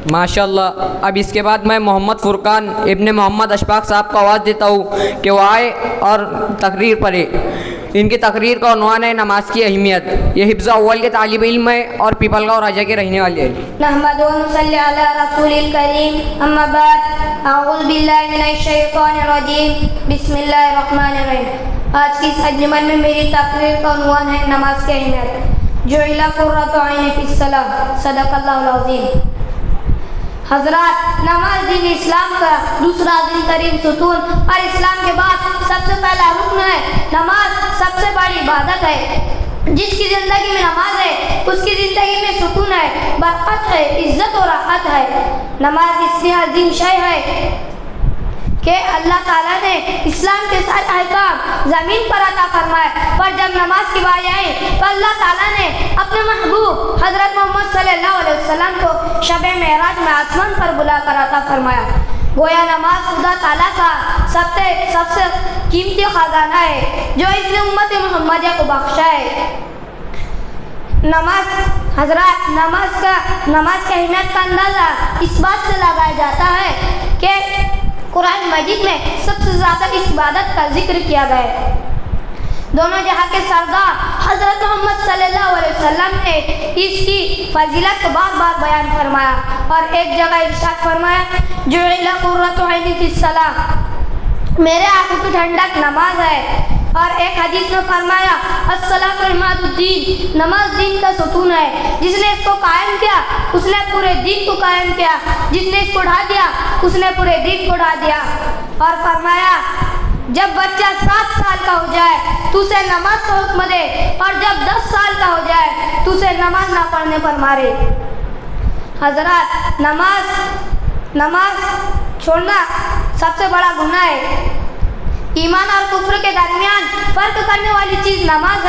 ماشاءاللہ. اب اس کے بعد میں محمد فرقان ابن محمد اشفاق صاحب کو آواز دیتا ہوں کہ وہ آئے اور تقریر پڑھے. ان کی تقریر کا عنوان ہے نماز کی اہمیت. یہ حفظ اول کے طالب علم ہے اور پیپل گاؤں راجہ کے رہنے والے ہیں. نحمد و نصلی علی رسول الکریم اما بعد اعوذ باللہ من الشیطان الرجیم بسم اللہ الرحمن الرحیم. آج کی اس انجمن میں میری تقریر کا عنوان ہے نماز کی اہمیت. جعل قرۃ عین فی الصلاۃ صدق اللہ العظیم. حضرات، نماز دین اسلام کا دوسرا عظیم ترین ستون اور اسلام کے بعد سب سے پہلا رکن ہے. نماز سب سے بڑی عبادت ہے. جس کی زندگی میں نماز ہے اس کی زندگی میں سکون ہے، برکت ہے، عزت و راحت ہے. نماز اس لیے عظیم شے ہے کہ اللہ تعالیٰ نے اسلام کے سارے احکام زمین پر عطا فرمائے، پر جب نماز کی باری آئی تو اللہ تعالیٰ نے اپنے محبوب حضرت محمد صلی اللہ علیہ وسلم کو شب معراج میں آسمان پر بلا کر عطا فرمایا. گویا نماز خدا تعالیٰ کا سب سے قیمتی خزانہ ہے جو اس نے امت محمدیہ کو بخشا ہے. حضرات، نماز کی اہمیت کا اندازہ اس بات سے لگایا جاتا ہے کہ قرآن مجید میں سب سے زیادہ اس عبادت کا ذکر کیا گیا ہے. دونوں جہاں کے سردار حضرت محمد صلی اللہ علیہ وسلم نے اس کی فضیلت کو بار بار بیان فرمایا اور ایک جگہ ارشاد فرمایا جعل قرۃ عین فی الصلاۃ، میرے آنکھوں کی ٹھنڈک نماز ہے. اور ایک حدیث میں فرمایا الصلاۃ عماد الدین، نماز دین کا ستون ہے. جس نے اس کو قائم کیا اس نے پورے دین کو قائم کیا، جس نے اس کو ڈھا دیا اس نے پورے دین کو ڈھا دیا. اور فرمایا جب بچہ 7 سال کا ہو جائے تو اسے نماز کا حکم دے، اور جب 10 سال کا ہو جائے تو اسے نماز نہ پڑھنے پر مارے. حضرات، نماز چھوڑنا سب سے بڑا گناہ ہے. ایمان اور کفر کے درمیان فرق کرنے والی چیز نماز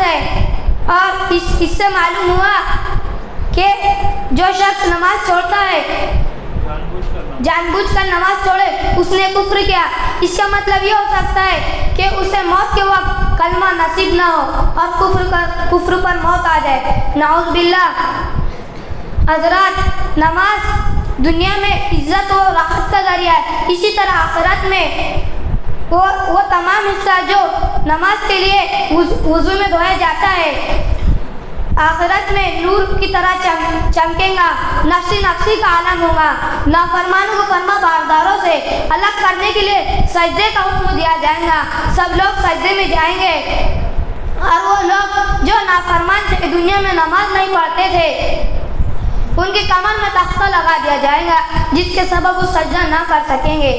ہے. اور اس سے معلوم ہوا کہ جو شخص نماز چھوڑتا ہے، جان بوجھ کر نماز چھوڑے، اس نے کفر کیا. اس کا مطلب یہ ہو سکتا ہے کہ اسے موت کے وقت کلمہ نصیب نہ ہو اور کفر پر موت آ جائے، نعوذ باللہ. حضرات، نماز دنیا میں عزت و راحت کا ذریعہ ہے. اسی طرح آخرت میں وہ تمام حصہ جو نماز کے لیے وضو میں دھویا جاتا ہے، آخرت میں نور کی طرح چمکیں گا. نفسی کا عالم ہوگا. نافرمانوں کو فرما برداروں سے الگ کرنے کے لیے سجدے کا حکم دیا جائے گا. سب لوگ سجدے میں جائیں گے، اور وہ لوگ جو نافرمان تھے، دنیا میں نماز نہیں پڑھتے تھے، ان کی کمر میں تختہ لگا دیا جائے گا جس کے سبب وہ سجدہ نہ کر سکیں گے.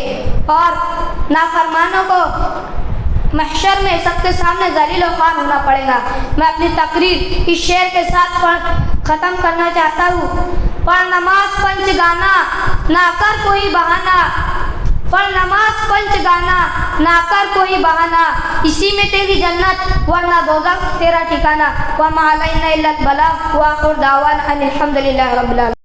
اور نافرمانوں کو محشر میں سب کے سامنے ذلیل و خوار ہونا پڑے گا. میں اپنی تقریر اس شعر کے ساتھ ختم کرنا چاہتا ہوں. پڑھ نماز پنچ گانا نہ کر کوئی بہانہ، پڑھ نماز پنچ گانا نہ کر کوئی بہانہ، اسی میں تیری جنت ورنہ دوزخ تیرا ٹھکانہ. وما علینا الا البلاغ وآخر دعوانا ان الحمد للہ رب العالمین.